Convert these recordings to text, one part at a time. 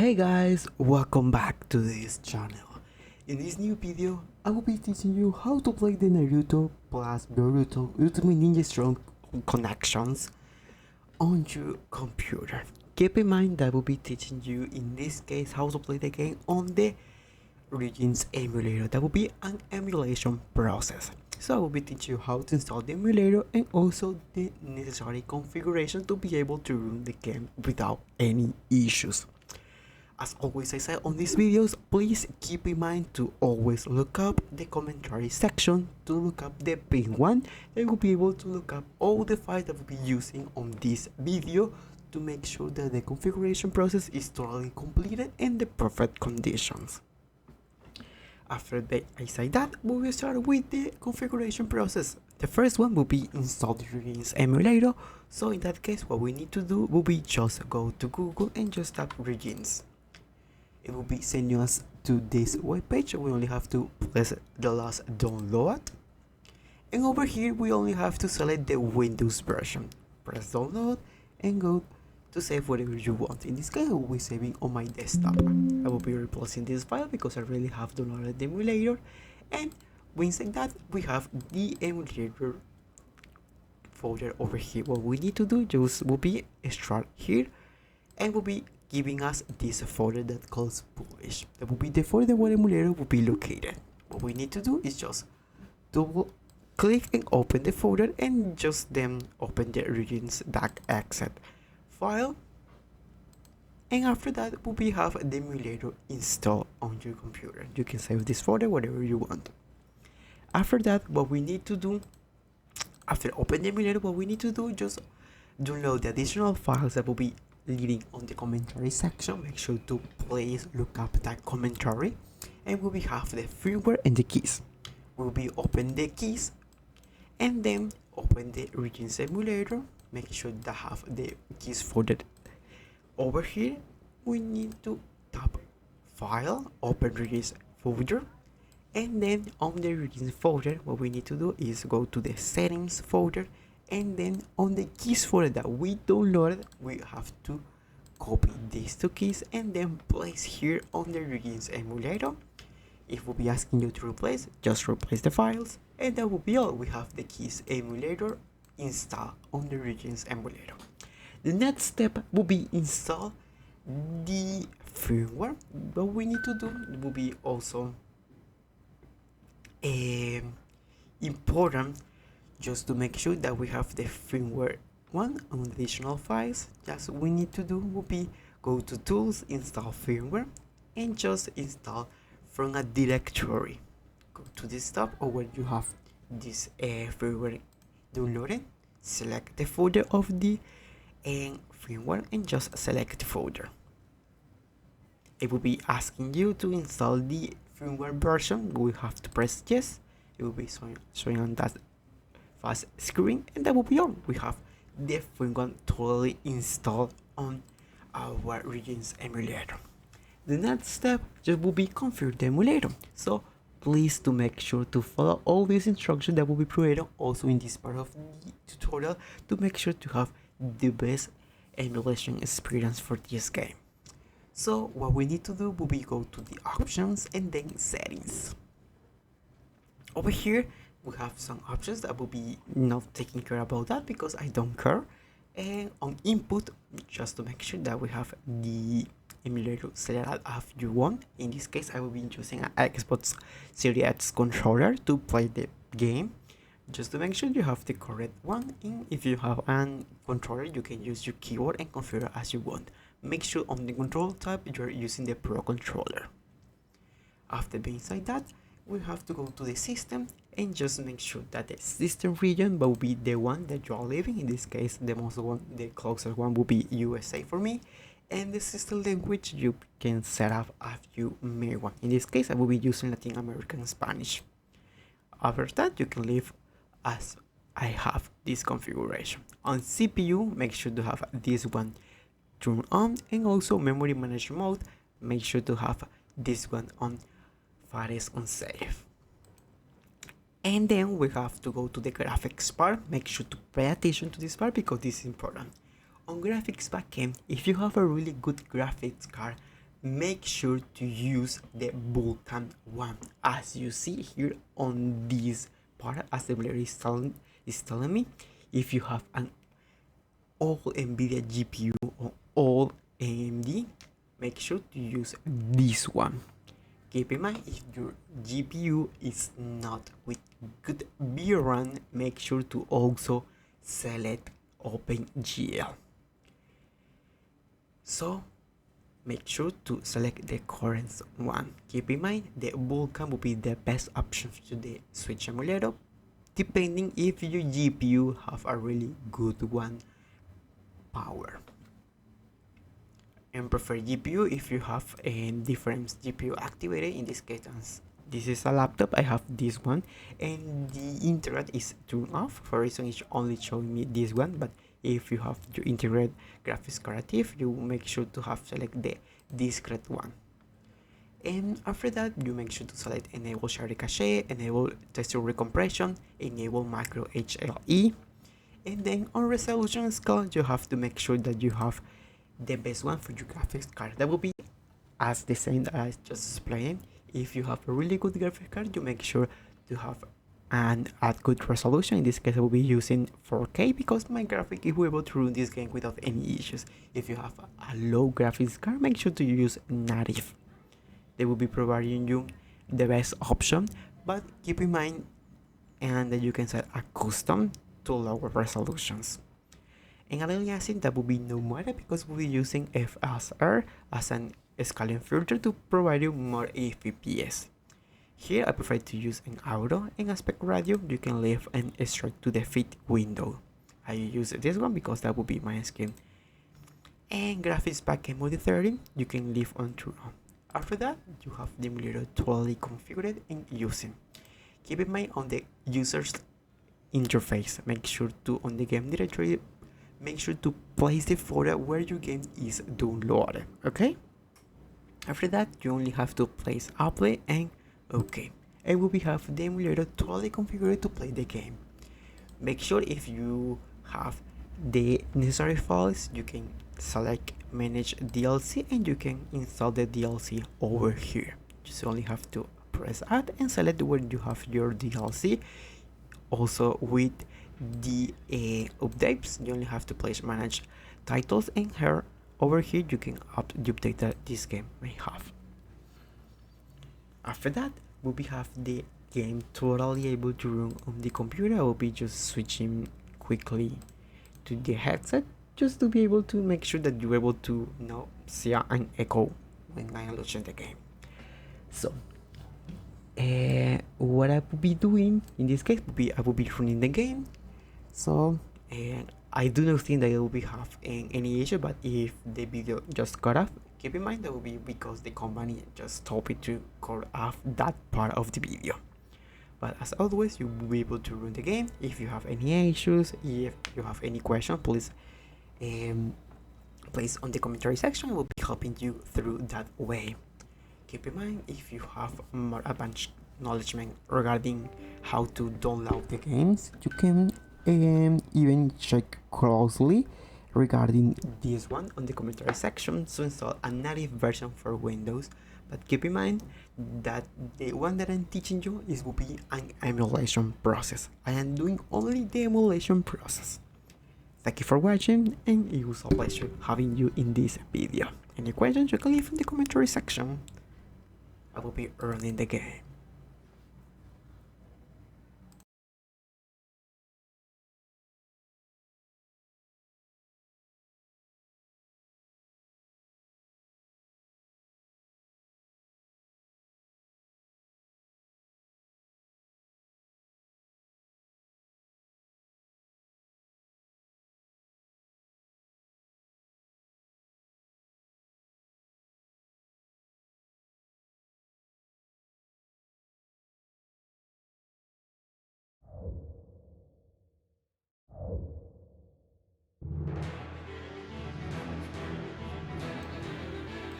Hey guys, welcome back to this channel. In this new video, I will be teaching you how to play the Naruto plus Boruto Ultimate Ninja Strong connections on your computer. Keep in mind that I will be teaching you in this case how to play the game on the Ryujinx emulator. That will be an emulation process. So I will be teaching you how to install the emulator and also the necessary configuration to be able to run the game without any issues. As always I say on these videos, please keep in mind to always look up the commentary section to look up the big one. You will be able to look up all the files that we'll be using on this video to make sure that the configuration process is totally completed in the perfect conditions. After I say that, we will start with the configuration process. The first one will be install the Ryujinx emulator. So in that case, what we need to do will be just go to Google and just type Ryujinx. It will be sending us to this webpage. We only have to press the last download, and over here we only have to select the Windows version. Press download and go to save whatever you want. In this case, I will be saving on my desktop. I will be replacing this file because I really have downloaded the emulator, and inside that we have the emulator folder over here. What we need to do just will be extract here, and will be giving us this folder that calls publish. That will be the folder where emulator will be located. What we need to do is just double click and open the folder, and just then open the Ryujinx.exe file, and after that we have the emulator installed on your computer. You can save this folder whatever you want. After that, what we need to do after open the emulator, what we need to do just download the additional files that will be leading on the commentary section. Make sure to please look up that commentary, and we will have the firmware and the keys. We will be open the keys and then open the Ryujinx emulator. Make sure to have the keys folded over here. We need to tap file, open Ryujinx folder, and then on the Ryujinx folder what we need to do is go to the settings folder, and then on the keys folder that we downloaded we have to copy these two keys and then place here on the Ryujinx emulator. If we'll be asking you to replace, just replace the files, and that will be all. We have the keys emulator installed on the Ryujinx emulator. The next step will be install the firmware. What we need to do will be also important, just to make sure that we have the firmware one on additional files. Just we need to do will be go to tools, install firmware, and just install from a directory. Go to this tab or where you have this firmware downloaded, select the folder of the firmware and just select the folder. It will be asking you to install the firmware version. We have to press yes. It will be showing on that fast screen, and that will be all. We have the firmware totally installed on our Ryujinx emulator. The next step just will be configure the emulator. So please to make sure to follow all these instructions that will be provided also in this part of the tutorial to make sure to have the best emulation experience for this game. So what we need to do will be go to the options and then settings. Over here we have some options that will be not taking care about that because I don't care. And on input, just to make sure that we have the emulator selected as you want. In this case I will be using an Xbox Series X controller to play the game, just to make sure you have the correct one. And if you have an controller you can use your keyboard and configure as you want. Make sure on the control tab you are using the Pro controller. After being inside that, we have to go to the system and just make sure that the system region will be the one that you are living. In this case the closest one will be USA for me, and the system language you can set up as you may want. In this case I will be using Latin American Spanish. After that you can leave as I have this configuration. On CPU, make sure to have this one turned on, and also memory management mode, make sure to have this one on files on save. And then we have to go to the graphics part. Make sure to pay attention to this part because this is important. On graphics backend, if you have a really good graphics card, make sure to use the Vulkan one. As you see here on this part, as the player is telling me, if you have an all NVIDIA GPU or all AMD, make sure to use this one. Keep in mind, if your GPU is not with good VRAM, make sure to also select OpenGL. So make sure to select the current one. Keep in mind, the Vulkan will be the best option to the switch emulator, depending if your GPU have a really good one power. And prefer GPU if you have a different GPU activated. In this case, this is a laptop, I have this one, and the internet is turned off. For reason it's only showing me this one, but if you have your integrated graphics card active, you make sure to have select the discrete one. And after that, you make sure to select enable shared cache, enable texture recompression, enable micro HLE, and then on resolution scale, you have to make sure that you have the best one for your graphics card. That will be as the same that I just explained. If you have a really good graphics card, you make sure to have a good resolution. In this case, I will be using 4K because my graphic is able to run this game without any issues. If you have a low graphics card, make sure to use native. They will be providing you the best option, but keep in mind and that you can set a custom to lower resolutions. And aliasing, that will be no matter because we'll be using FSR as an scaling filter to provide you more FPS. Here I prefer to use an auto and aspect ratio. You can leave and extract to the fit window. I use this one because that will be my skin. And graphics package mode 30, you can leave on true. After that, you have the emulator totally configured and using. Keep in mind on the user's interface, make sure to on the game directory, make sure to place the folder where your game is downloaded. Okay, after that you only have to place apply and okay, and we will have the emulator totally configured to play the game. Make sure if you have the necessary files, you can select manage DLC and you can install the DLC over here. Just only have to press add and select where you have your DLC. Also with the updates, you only have to place manage titles, and here over here you can update that this game may have. After that, we have the game totally able to run on the computer. I will be just switching quickly to the headset just to be able to make sure that you're able to see an echo when I launch the game. So what I will be doing in this case will be I will be running the game. So I do not think that it will be have any issue, but if the video just cut off, keep in mind that will be because the company just stopped it to cut off that part of the video. But as always, you will be able to run the game. If you have any issues, if you have any question, please place on the commentary section. We'll be helping you through that way. Keep in mind, if you have more advanced knowledge regarding how to download the games, you can even check closely regarding this one on the commentary section to install a native version for Windows. But keep in mind that the one that I'm teaching you will be an emulation process. I am doing only the emulation process. Thank you for watching, and it was a pleasure having you in this video. Any questions you can leave in the commentary section. I will be running the game.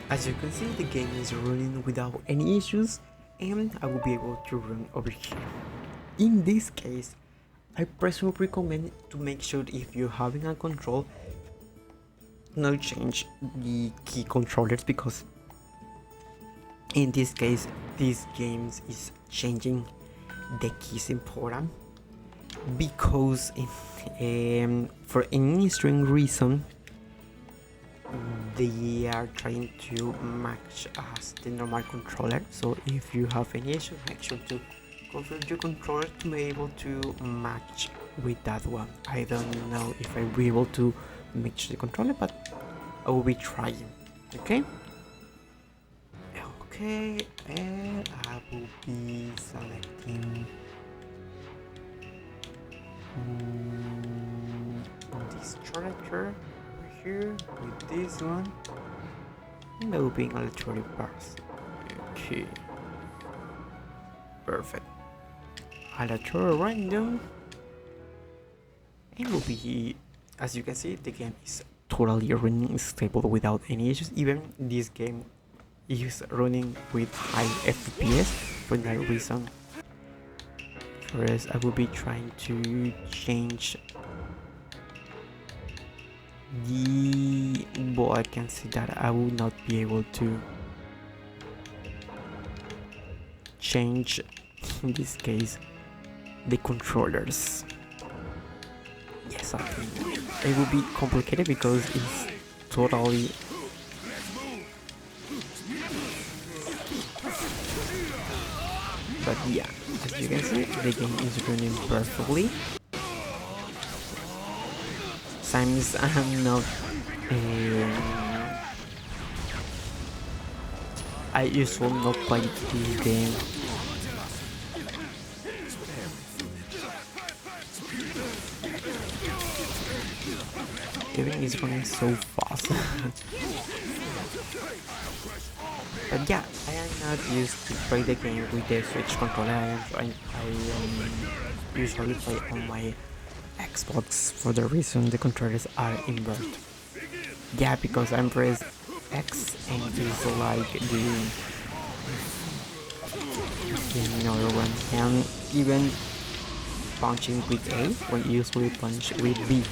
As you can see, the game is running without any issues, and I will be able to run over here. In this case, I personally recommend to make sure if you're having a control, not change the key controllers, because In this case, this game is changing the keys in program because for any strange reason they are trying to match as the normal controller. So if you have any issue, make sure to configure your controller to be able to match with that one. I don't know if I'll be able to match the controller, but I will be trying. Okay, and I will be selecting this character over here with this one, and I will be in electronic parts. Okay, perfect. Electro random, and will be, as you can see, the game is totally running stable without any issues. Even this game is running with high FPS. For that reason, first I will be trying to change the, well, I can see that I will not be able to change, in this case, the controllers. Yes, I think it will be complicated because it's totally but yeah, as you can see, the game is running perfectly. Sometimes I'm not I usually not play this game. Everything is running so fast. But yeah, I am not used to play the game with the Switch controller. I usually play on my Xbox for the reason the controllers are inverted. Yeah, because I'm press X and it's like the other one, and even punching with A when you usually punch with B.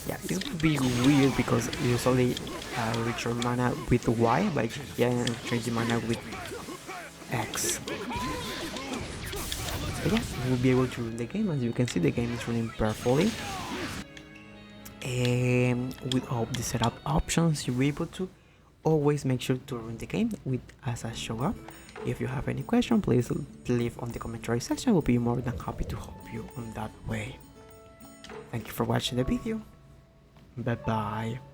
Yeah, it would be weird because usually reach your mana with Y, but yeah, change the mana with X. But yeah, we'll be able to run the game. As you can see, the game is running perfectly. And with all the setup options, you'll be able to always make sure to run the game with as I show up. If you have any question, please leave on the commentary section. We'll be more than happy to help you on that way. Thank you for watching the video. Bye bye.